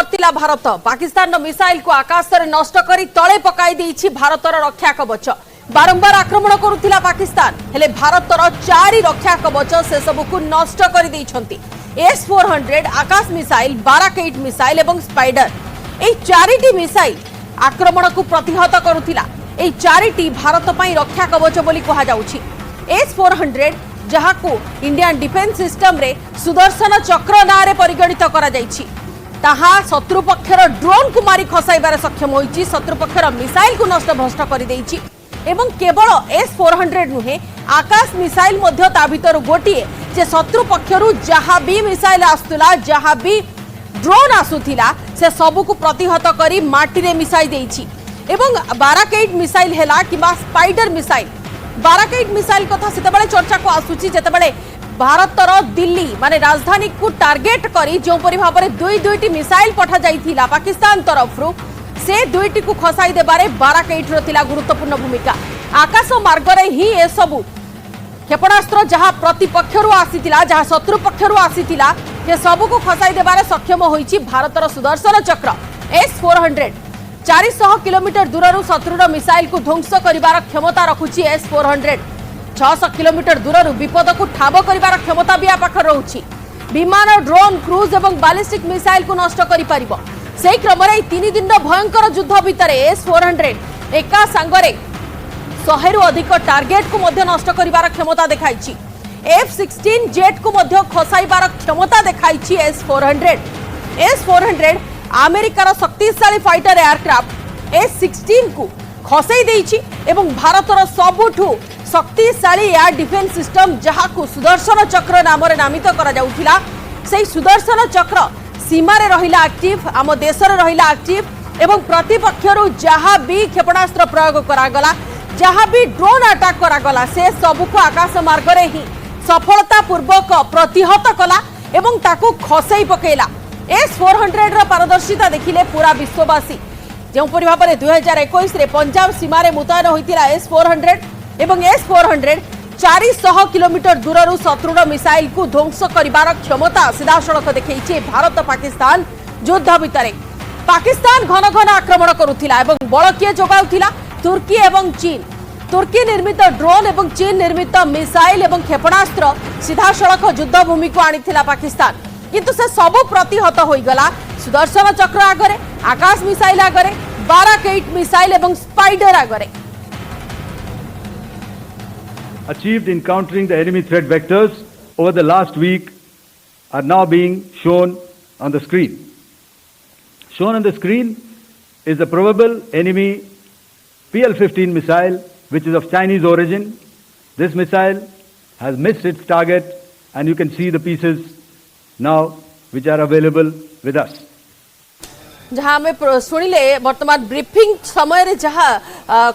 करतिला Bharat Pakistan missile को आकाश रे नष्ट करी तळे पकाई देछि भारतर रक्षा कवच बारंबार आक्रमण करुथिला पाकिस्तान हेले भारतर 4 रक्षा कवच से सब को नष्ट कर देइछंती S-400 आकाश मिसाइल बाराकेट मिसाइल एवं स्पाइडर ए चारिटी मिसाइल आक्रमण को प्रतिहत करुथिला ए चारिटी भारत पई रक्षा कवच बोली कहा जाउछि S-400 जहाँ को इंडियन डिफेन्स सिस्टम रे सुदर्शन चक्र ना रे परिगणित करा जाइछि ताहा शत्रु पक्षर ड्रोन को मारी खसाइबार सक्षम होइछि शत्रु पक्षर मिसाइल को नष्ट भ्रष्ट कर देइछि एवं केवल S-400 नुहे आकाश मिसाइल मध्य ता भीतर गोटिए जे शत्रु पक्षरु जहाँ भी मिसाइल आसुला जहाँ भी ड्रोन आसुथिला से सबु को प्रतिहत करी माटी रे मिसाई देइछि एवं बाराकेट मिसाइल हेला किबा स्पाइडर मिसाइल बाराकेट मिसाइल कथा सेतबेले चर्चा को आसुछि जेतबेले भारतर दिल्ली माने राजधानी को टार्गेट करी जो परि भाबरे दुईटी मिसाइल पठा जाइथिला पाकिस्तान तरफरु से दुईटी को खसाई देबारे बाराकेट रतिला गुरुत्वपूर्ण भूमिका आकाश मार्ग रे ही ए सबु क्षेपणास्त्र जहाँ प्रतिपक्षरु आसीतिला जहाँ शत्रु पक्षरु आसीतिला से सबु को खसाई देबारे सक्षम होइछि भारतर सुदर्शन चक्र S-400 400 किलोमीटर दूरରୁ शत्रुर मिसाइल को ध्वंस करिवार क्षमता रखुछि S-400 600 किलोमीटर दूरରୁ विपद को ठाब करिवार क्षमता भी पाखर रहुछि विमान ड्रोन क्रूज एवं बैलिस्टिक मिसाइल को नष्ट करि परिबो सेही क्रम रे 3 दिन भयंकर युद्ध भितरे S-400 एका संगरे 100 रु अधिक टार्गेट को मध्य नष्ट करिवार क्षमता देखाइछि F-16 जेट को मध्य खसाइबार क्षमता देखाइछि S-400 अमेरिकार शक्तिशाली फाइटर एयरक्राफ्ट S-16 को खसई देइछि एवं भारतर सबुठु शक्तिशाली एयर डिफेन्स सिस्टम जहाँ को सुदर्शन चक्र नाम नामित करा जाउथिला सेही सुदर्शन चक्र सीमा रे रहिला एक्टिव आम देश रे रहिला एक्टिव एवं प्रतिपक्षरु जहाँ भी क्षेपणास्त्र प्रयोग करागला जहाँ भी ड्रोन अटैक करागला से सबु को आकाश मार्ग रे ही सफलता पूर्वक प्रतिहत कला एवं ताकू खसई पकेला S-400 रा पारदर्शिता देखिले पूरा विश्ववासी जो परि भाबरे 2021 रे पंजाब सीमा रे मुतयन होइतिला S-400 एवं S-400 400 किलोमीटर दूरରୁ शत्रुर मिसाइल को ध्वंस करिवार क्षमता सीधा सड़क देखैछि भारत पाकिस्तान युद्ध भितरे पाकिस्तान घन घन आक्रमण करुथिला एवं बल किए जोगाउथिला तुर्की एवं चीन तुर्की निर्मित ड्रोन एवं चीन निर्मित मिसाइल एवं क्षेपणास्त्र सीधा सड़क युद्ध भूमि को आनिथिला पाकिस्तान किंतु से सब प्रतिहत होइगला सुदर्शन चक्र आगरे आकाश मिसाइल आगरे बाराकेट मिसाइल एवं स्पाइडर आगरे achieved in countering the enemy threat vectors over the last week are now being shown on the screen. Shown on the screen is the probable enemy PL-15 missile, which is of Chinese origin. This missile has missed its target, and you can see the pieces now which are available with us. जहाँ हमें सुनिले वर्तमान briefing समय रे जहाँ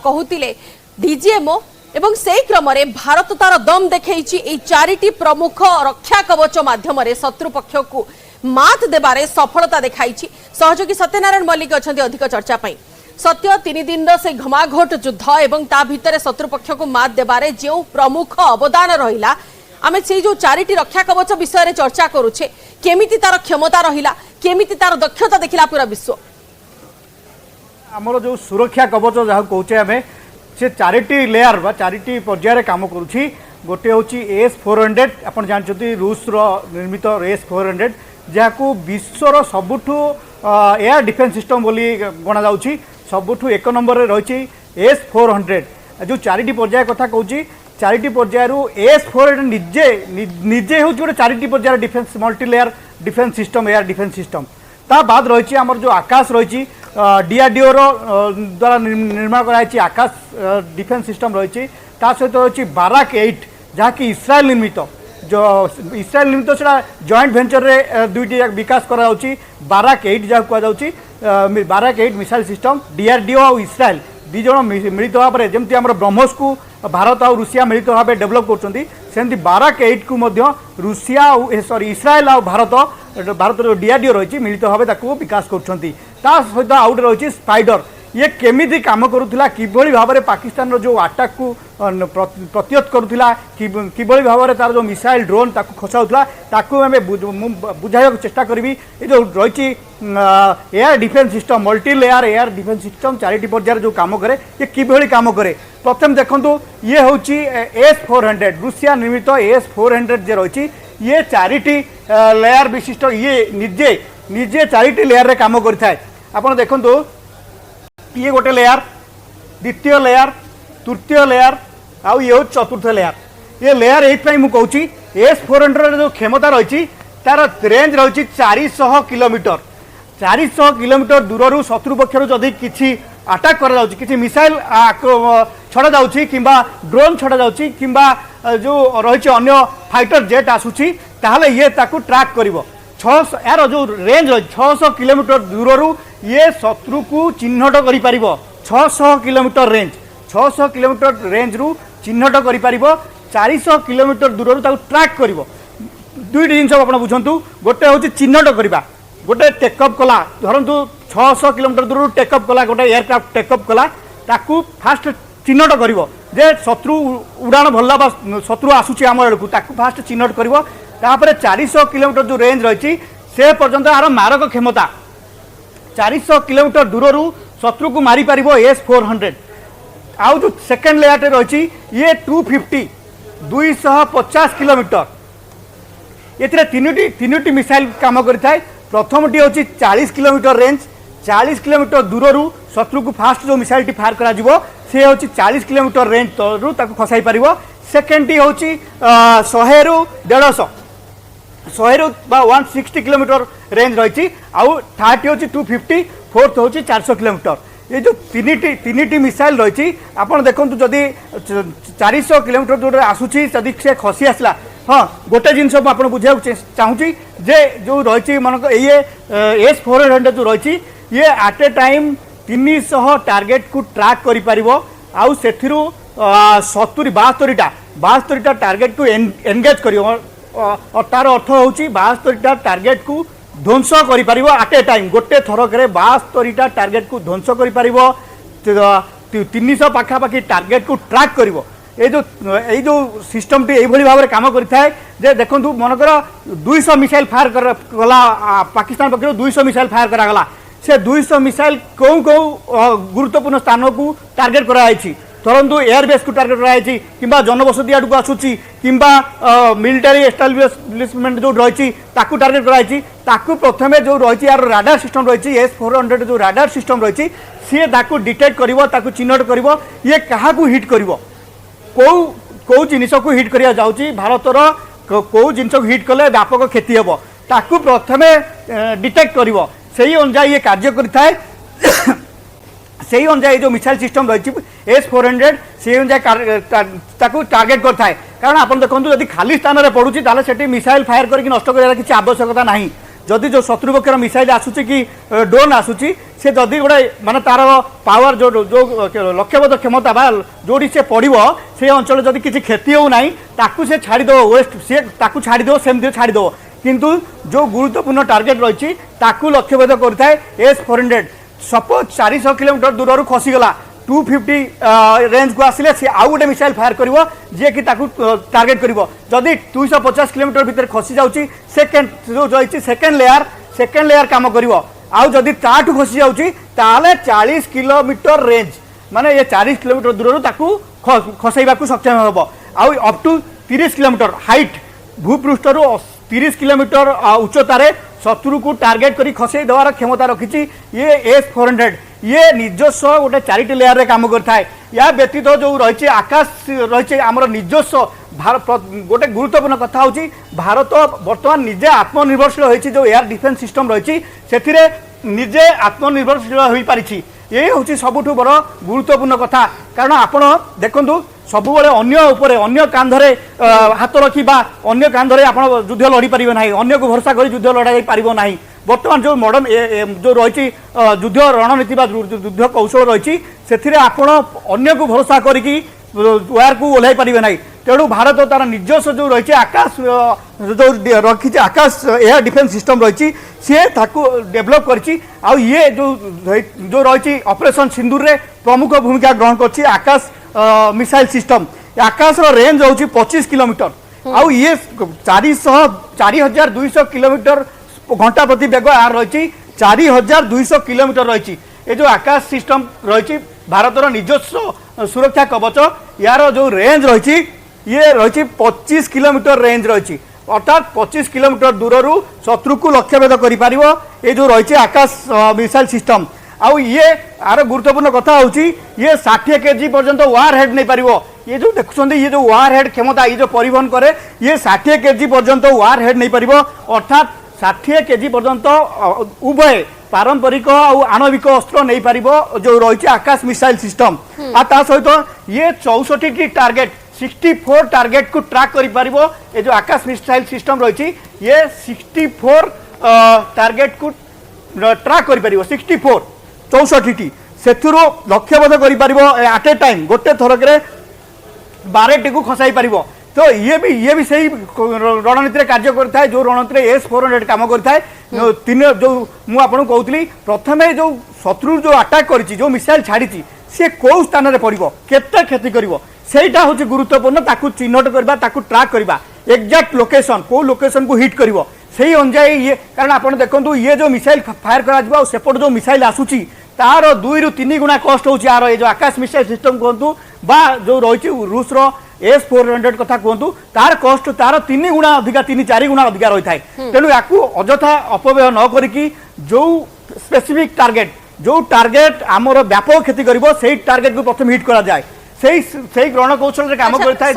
कहूतिले DGMO एवं सेही क्रम रे भारत तार दम देखैछि ए चारिटी प्रमुख रक्षा कवच माध्यम रे शत्रु पक्ष को मात देबारे सफलता देखाइछि सहयोगी सत्यनारायण मल्लिक अछंती अधिक चर्चा पई सत्य 3 दिन से घमाघोट युद्ध एवं ता भितरे शत्रु पक्ष को मात देबारे जो प्रमुख अवदान रहिला आमे से जो चारिटी रक्षा कवच विषय रे चर्चा करूछे केमिति तार क्षमता रहिला केमिति तार दक्षता देखिला पूरा विश्व हमर जो सुरक्षा कवच जहा कहूचे हमें से चारिटी लेयर बा चारिटी पर्यायर काम करूछि गोटे होची S-400 आपण जानछथि रूस रो निर्मित S-400 जाको विश्वर सबुठु एयर डिफेन्स सिस्टम बोली गणा जाउछि सबुठु एक नंबर रे रहिछि S-400 जो चारिटी पर्याय कथा कहूछि चारिटी पर्यायरु S-400 निजे होछि गोटे चारिटी पर्यायर defence multi layer defence system air defence system ता बाद रहिछि हमर जो आकाश रहिछि DRDO रो द्वारा निर्माण कराई आकाश डिफेन्स सिस्टम रही सहित रही बाराक-8 जहाँकि इस्राएल निर्मित जो इस्राएल निर्मित से जॉइंट वेंचर रे दुईटी विकास करा बाराक-8 जहाँ कहुच्छी बाराक-8 मिसाइल सिस्टम DRDO और इस्राएल दी जन मिलित भाव में जमी आम ब्रह्मोस को भारत और रुषिया मिलित भाव डेभलप करमती बाराक-8 को रुषिया सॉरी इस्राएल और भारत जो DRDO रही मिलित भाव विकास कर सहित आउट रही स्पाइडर ये केमिति काम करुला किभली भाव में पाकिस्तान जो अटैक को प्रतिहत करुला किभली भाव में तार जो मिसाइल ड्रोन ताकू खसाउला ताकू आम बुझाइक चेष्टा करी जो रही air defence system multi layer air defence system चारिटी पर्यायर जो काम करे ये किभली काम करे प्रथम देखो ये हूँ S-400 रूसिया निर्मित S-400 जे रही ये चारिटी लेयर विशिष्ट ये निजे निजे चारिटी लेयर रे काम करता है आपन देखो ये गोटे लेयर द्वितीय लेयर तृतीय लेयर आउ ये चतुर्थ लेयर ये लेयर ये मुझे S-400 जो क्षमता रही तार रेंज रही 400 किलोमीटर 400 किलोमीटर दूर शत्रु पक्षर जदि किसी अटैक करा जाउची किसी मिसाइल छड़ा जाउची किंबा ड्रोन छड़ा जाउची किंबा जो रही अन्य फाइटर जेट आसूची ताहले ये ताकू ट्रैक करिवो 600 यार जो रेंज रही 600 किलोमीटर दूर ये शत्रु को चिन्हट करि परिबो 600 किलोमीटर रेंज 600 किलोमीटर रेंज रु चिन्हट करि परिबो 400 किलोमीटर दूर ताकू ट्रैक करिवो दुईटी जिनस आप बुझंतु गोटे हूँ चिन्हट करवा गोटे टेकअप कला धरतु 600 किलोमीटर दूर टेकअप कला गोटे एयरक्राफ्ट टेकअप कला ताकू फास्ट चिन्हट कर जे शत्रु उड़ाण भल्ला शत्रु आसूची आम आड़ को फास्ट चिन्हट कर 400 किलोमीटर जो रेंज रही से पर्यंत आर मारक क्षमता 400 किलोमीटर दूर शत्रु को मारी पार S-400 आउ जो सेकेंड लेयर रही ये 250 किलोमीटर ये तीन मिसाइल काम करता है प्रथमटी हूँ 40 किलोमीटर रेंज 40 किलोमीटर दूर शत्रु को फास्ट जो मिसाइल टी फायर करा सी हूँ 40 किलोमीटर रेंज तरु खसाई पार सेकेंडटी हूँ 100 रु 150 100 रु 160 किलोमीटर रेंज रही आउ थर्ड हूँ 250 फोर्थ हूँ 400 किलोमीटर ये जो तीन मिसाइल रही आपड़ देखो जदि 400 किलोमीटर जो आसूची जदि से खसी आसला हाँ गोटे जिन मुझे बुझा चाहूँगी जे जो रही मन ये S-400 जो रही ये एट ए टाइम 300 टार्गेट को ट्रैक कर आउ से 72टा टार्गेट को एंगेज कर तार अर्थ हूँ 72टा टार्गेट को ध्वंस कर एट ए टाइम गोटे थरक 72टा टार्गेट को ध्वंस कर 300 पाखापाखि टार्गेट को ट्रैक कर ये जो सिस्टम टी यही भाव में काम करता है जे देखो मनकर 200 मिसाइल फायर कला पाकिस्तान पक्ष 200 मिसाइल फायर करागला से 200 मिसाइल कौ गुरुत्वपूर्ण स्थान को टार्गेट कराई धरतु एयरबेस को टार्गेट कराई कि जनबसती आड़ को आसूची कि मिलिटारी एस्टाब्लिशमेंट जो रही टार्गेट कराई प्रथम जो रही यार राडार सिस्टम रही S-400 जो राडार सिस्टम रही सी डिटेक्ट कर चिन्हट कर ये क्या हिट कर कौ जिनिस को हिट करिया जाउची भारतर कौ जिनिस को हिट कले व्यापक क्षति हम ताकू प्रथमे डिटेक्ट करिवो सही अनुसार ये कार्य करता है सही अनुसार जो मिसाइल सिस्टम रही S-400 से अनुसार टार्गेट करता है कारण आप देखो जब खाली स्थान में पड़ुची से मिसाइल फायर करके नष्ट करार किसी आवश्यकता ना जदि जो शत्रु पक्षर मिसाइल आसूची कि ड्रोन आसूची से जदि गोटे माने तार पावर जो जो लक्ष्यबोध क्षमता बा जोड़ी से पड़ो से अंचल जदि किसी क्षति होना ताकू से छाड़ीदेव वेस्ट सी ताकू छाड़ीदेव सेमती छाड़ीदेव किंतु जो गुरुत्वपूर्ण टार्गेट रही ताकू लक्ष्यबोध करता है S-400 सपोज 400 किलोमीटर दूर खसीगला 250 रेंज को आसिले सी आउ गोटे मिसाइल फायर कर जी कि टार्गेट कर जदि 250 किलोमीटर भितर खसी जाऊँगी सेकेंड जो रही सेकेंड लेयर काम कर आउ जदि ताठू खसी जाऊँगी 40 किलोमीटर रेंज माने ये 40 किलोमीटर दूर खसैबा सक्षम हम आउ अप टू 30 किलोमीटर हाइट भूपृष्ठर 30 किलोमीटर उच्चतार शत्रु को टार्गेट करी खसई देवार क्षमता रखी ये S-400 ये निजस्व गोटे चारिटी लेयर रे काम करता है या व्यतीत जो रही आकाश रही आमर निजस्व गोटे गुरुत्वपूर्ण कथा हूँ भारत बर्तमान निजे आत्मनिर्भरशील होती जो एयर डिफेन्स सिस्टम रही से निजे आत्मनिर्भरशील हो पारी ये हूँ सबुठ बड़ गुरुत्वपूर्ण कथा कारण आपण देखु सब अन्य कांधरे हाथ रखी अन्य कांधरे आप युद्ध लड़ी पारे ना अन्य को भरोसा कर युद्ध लड़ा पार ना बर्तमान जो मॉडर्न जो रही युद्ध रणनीति युद्ध कौशल रही से अन्य को भरोसा करके वार को ओह्लाई पारे ना तेणु भारत तार निजस्व जो रही आकाश जो रखी आकाश एयर डिफेन्स सिस्टम रही सी डेभलप कर ये जो रही ऑपरेशन सिंदूर रे प्रमुख भूमिका ग्रहण कर आकाश मिसाइल सिस्टम आकाश रेंज हूँ 25 किलोमीटर आउ ये 4200 किलोमीटर घंटा प्रति बेग यार रही 4200 किलोमीटर रही ये जो आकाश सिस्टम रही भारतर निजस्व सुरक्षा कवच यार जो रेंज रही ये रही 25 किलोमीटर रेंज रही अर्थात 25 किलोमीटर दूर शत्रु को लक्ष्यभेद कर ये जो रही आकाश मिसाइल सिस्टम आउ ये आर गुरुत्वपूर्ण कथा हूँ ये 60 केजी पर्यंत वार हेड नहीं पार ये जो देखुं ये जो वार हेड क्षमता ये जो परिवहन करे ये 60 केजी पर्यंत वार हेड नहीं पार अर्थात 60 केजी पर्यंत उभय पारंपरिक और आणविक अस्त्र नहीं पार जो रही आकाश मिसाइल सिस्टम आ सहित ये 64 टार्गेट 64 टार्गेट को ट्रैक कर ये जो आकाश मिसाइल सिस्टम रही ये 64 टार्गेट को ट्रैक कर 64 64 से लक्ष्यबोध कर एट ए टाइम गोटे थरक 12 को खसाई पार तो ये भी सही रणनीति कार्य करता है जो रणनीति S-400 काम करता है तीन जो मुझे कहती प्रथम जो शत्रु जो अटैक कर जो मिसाइल छाड़ी सी कौ स्थान में पड़ो केते क्षति कर सेटा हूँ गुरुत्वपूर्ण ताकू चिन्हट करवा ताकू ट्रैक करवा एक्जाक्ट लोकेशन को लोकेशन को हिट कर सही अनुजाई ये कारण आप देखो ये जो मिसाइल फायर करा सेपट जो मिसाइल आसूची तार 2 ରୁ 3 गुणा कस्ट हो ये जो आकाश मिसाइल सिस्टम कहतु बा जो रही रूस S-400 कथा कहतु तार कस्ट तार 3 गुणा अधिका 3-4 गुणा अधिका रही है तेणु या अजथा अपव्यय न करी जो स्पेसिफिक टार्गेट जो टार्गेट आमर व्यापक क्षति कर टार्गेट को प्रथम हिट करा जाए सही ग्रहण कौशल काम करता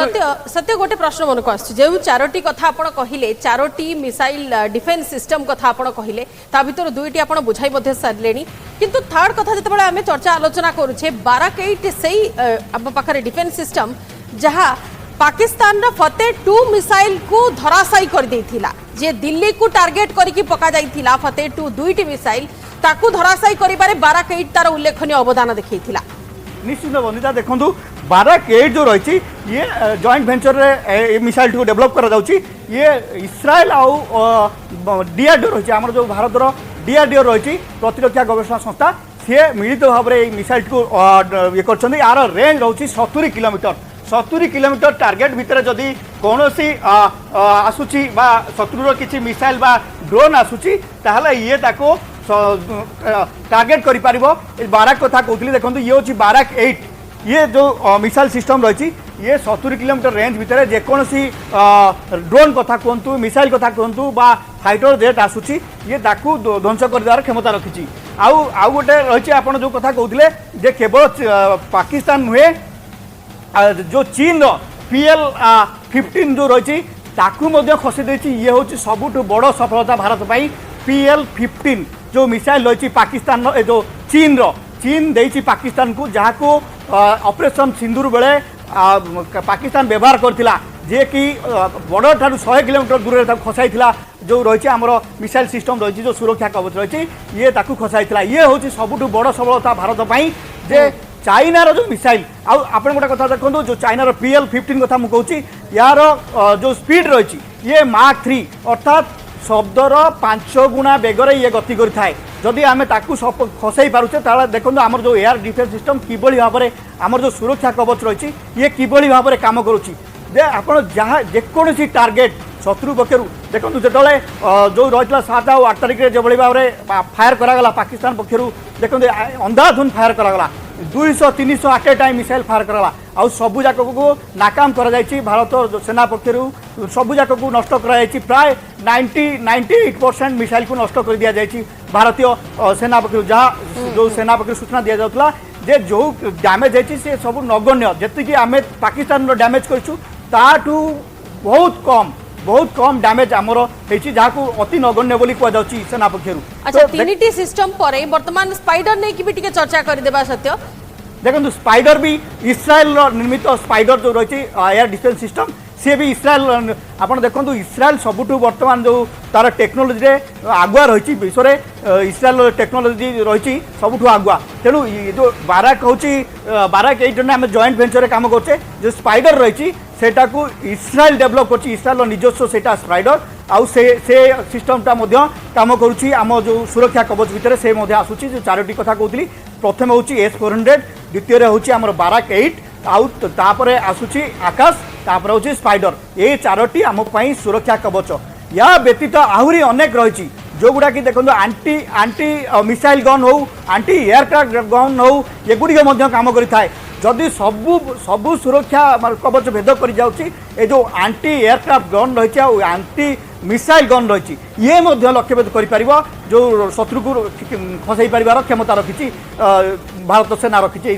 सत्य गोटे प्रश्न मन को आसुची जो चारोटी कथा आपण कहिले चारोटी मिसाइल डिफेन्स सिस्टम कथा आपण कहिले ता भीतर दुईटी आपण बुझाई मध्ये सारलेनी किंतु थर्ड कथा जतबेले आमे चर्चा आलोचना करूछे बाराकेट सही अब पाखरे डिफेन्स सिस्टम जहा पाकिस्तान रा फतेह 2 मिसाइल को धराशायी कर देथिला जे दिल्ली को टार्गेट करके पका जाइथिला फतेह 2 दुईटी मिसाइल ताकू धराशायी करिबारे बाराकेट तार उल्लेखनीय अवदान देखैथिला निश्चित बंदिता देखो बाराकेट जो रही ये जॉइंट वेंचर रे मिसाइल को डेवलप करा जाउची ये इस्राएल आउ डीआरडीओ रही आम जो भारतर डीआरडीओ रही प्रतिरक्षा गवेषणा संस्था सी मिलित भाव में मिसाइल को ये कर यार रेंज रही 70 किलोमीटर 70 किलोमीटर टार्गेट भितर जदि कौन आसूची बा शत्रुर किसी मिसाइल बा ड्रोन आसूची ताहले ये ताको टार्गेट कर बाराक कथा कहती देखो ये हूँ बाराक 8 ये जो मिसाइल सिस्टम रही ये 70 किलोमीटर रेंज भितर जेकोसी ड्रोन कथा कहतु मिसाइल कथा कहतु बा फाइटर जेट आसूची ये ताकू ध्वंस कर क्षमता रखी आउ गोटे रही आप जो कथा कहते केवल पाकिस्तान नुहे जो चीन PL-15 जो रही ताकू खसी देती ये हूँ सबुठ बड़ सफलता भारत पाई PL-15 जो मिसाइल रही पाकिस्तान जो चीन देती पाकिस्तान को जहाँ को ऑपरेशन सिंदूर बेले पाकिस्तान व्यवहार करथिला जे कि बड़ ठार 100 किलोमीटर दूर खसाई जो रही आमर मिसाइल सिस्टम रही जो सुरक्षा कवच रही ये ताकू खसाई ये हूँ सबुठ बड़ सफलता भारत पाई जे चाइनार जो मिसाइल आप गोटे कथा देखो जो चाइनार PL-15 कथा मुझे यार जो स्पीड रही ये Mach 3 अर्थात शब्दर 5 गुणा बेगर ये गति करें जदि आम खसाई पारुचे देखो आम जो एयर डिफेन्स सिस्टम किभली भाव में आम जो सुरक्षा कवच रही ये किभली भाव में काम करुच्ची आप जहाँ जेकोसी टार्गेट शत्रु पक्षर देखो जो जो रही 7 और 8 तारिख जो भाव में फायर करागला पाकिस्तान पक्षर देखो अंधाधुन फायर करागला 200-300 at a time missile fire कराला आउ सबू जाक को नाकाम करा जायछि भारत सेना पक्षर सबू जाक को नष्ट करा प्राय 98% मिसाइल को नष्ट कर दिया जायछि भारतीय सेना पक्षर जहाँ जो सेना पक्षर सूचना दि जाउतला जे जो डैमेज है से सब नगण्य जी आम पाकिस्तान डैमेज करूँ ताठू बहुत कम डैमेज आमर जहाँ को अति नगण्य बोली कह सेना पक्षर। अच्छा तीनिटी सिस्टम पर वर्तमान स्पाइडर नहीं कि भी टिके चर्चा कर देबा सत्य देखो स्पाइडर भी इस्राएल निर्मित स्पाइडर जो रही एयर डिफेन्स सिस्टम सी भी इस्राएल आप देखो इस्राएल सबुठ बर्तमान जो तार टेक्नोलोजी आगुआ रही विश्व में इस्राएल टेक्नोलोजी रही सबुठ आगुआ तेणु जो बाराक हूँ बाराक ये आम जॉइंट वेंचर काम करचे जो स्पाइडर रही सेटा को इस्राएल डेभलप कर इस्राएल निजस्व सेटा स्पाइडर आउ से सिस्टमटा काम करुच्ची आम जो सुरक्षा कवच भितर से आसूची जो चारोटी कथा कहती प्रथम हूँ S400 द्वितीय हूँ आम बाराक 8 आउ तापर आसूची आकाश तापर हूँ स्पाइडर ये चारोटी आम सुरक्षा कवच या व्यतीत आहरी अनेक रही जो गुड़ा कि देखो आंटी आंटी मिसाइल गन हो आंटी एयरक्राफ्ट गन हो ये गुड़िक काम करें जदि सबू सबू सुरक्षा कवच भेद कर जाऊँगी जो आंटी एयरक्राफ्ट गन रही आंटी मिसाइल गन रही ये लक्ष्य भेद कर जो शत्रु को खसई पार क्षमता रखी भारत सेना रखी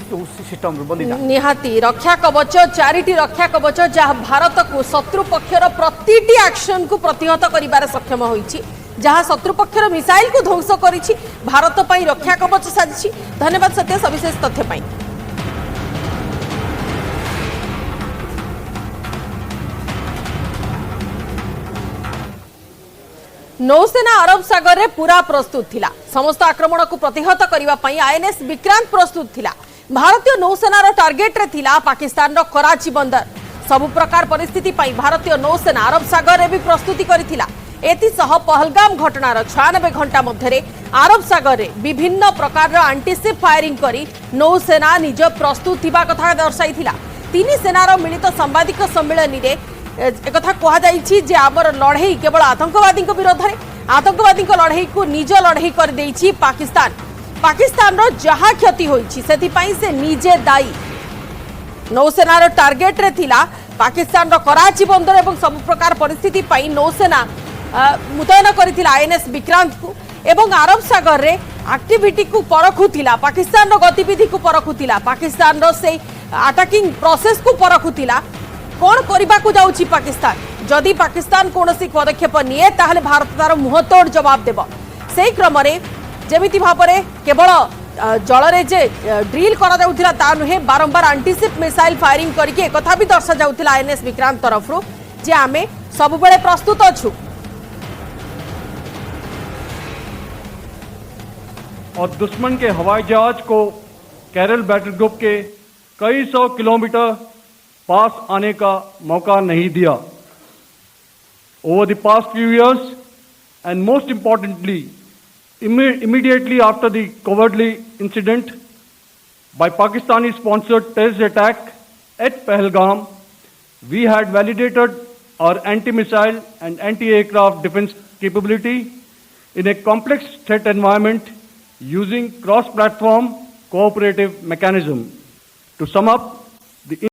सिस्टम निहाती रक्षा कवच 4टी रक्षा कवच जहाँ भारत को शत्रु पक्षर प्रतिटी एक्शन को प्रतिहत कर सक्षम होइछि जहाँ शत्रु पक्षर मिसाइल को ध्वंस करिछि भारत पई रक्षा कवच साजिछि। धन्यवाद सत्य सविशेष तथ्य पई। नौसेना अरब सागर रे पूरा प्रस्तुत थिला समस्त आक्रमण को प्रतिहत करिवा पई आईएनएस विक्रांत प्रस्तुत थिला भारतीय नौसेना रो टार्गेट रे थिला पाकिस्तान रो कराची बंदर सबु प्रकार परिस्थिति पई भारतीय नौसेना अरब सागर रे भी प्रस्तुति करिथिला एतिसह पहलगाम घटनार 96 घंटा मध्य अरब सागर रे विभिन्न प्रकार आंटीशिप फायरिंग करी नौसेना निज प्रस्तुत थिबा कथा दर्शाइथिला तीन सेनार मिलित सांबादिक सम्मेलन रे एक कहा जे आमर लड़ई केवल आतंकवादी विरोध में आतंकवादी लड़ई को निज लड़ई कर देइछि पाकिस्तान पाकिस्तान रो जहा क्षति होइछि सेथिपई से निजे दायी नौसेनार टार्गेट रे थिला पाकिस्तान रो कराची बंदर एवं सब प्रकार परिस्थिति पई नौसेना मुतयन करथिला आईएनएस विक्रांत को एवं अरब सागर रे एक्टिविटी को परखुथिला पाकिस्तान रो गतिविधि को परखुथिला पाकिस्तान रो से अटैकिंग प्रोसेस को परखुथिला कौन करने को जाऊँगी पाकिस्तान जदि पाकिस्तान कौन पदक्षेप निए ताहले भारत तार मुहतोड़ जवाब देव से क्रम जमिति भाव में केवल जल रे जे ड्रिल करा नुहे बारंबार आंटीशिप मिसाइल फायरिंग करके एक भी दर्शा जाउथिला आईएनएस विक्रांत तरफ जे आमे सब बेले प्रस्तुत अछु। और दुश्मन के हवाई जहाज को केरल बैटल ग्रुप के कई सौ किलोमीटर पास आने का मौका नहीं दिया। Over the past few years, and most importantly, immediately after the cowardly incident by Pakistani-sponsored terrorist attack at Pahalgam, we had validated our anti-missile and anti-aircraft defense capability in a complex threat environment using cross-platform cooperative mechanism. To sum up, the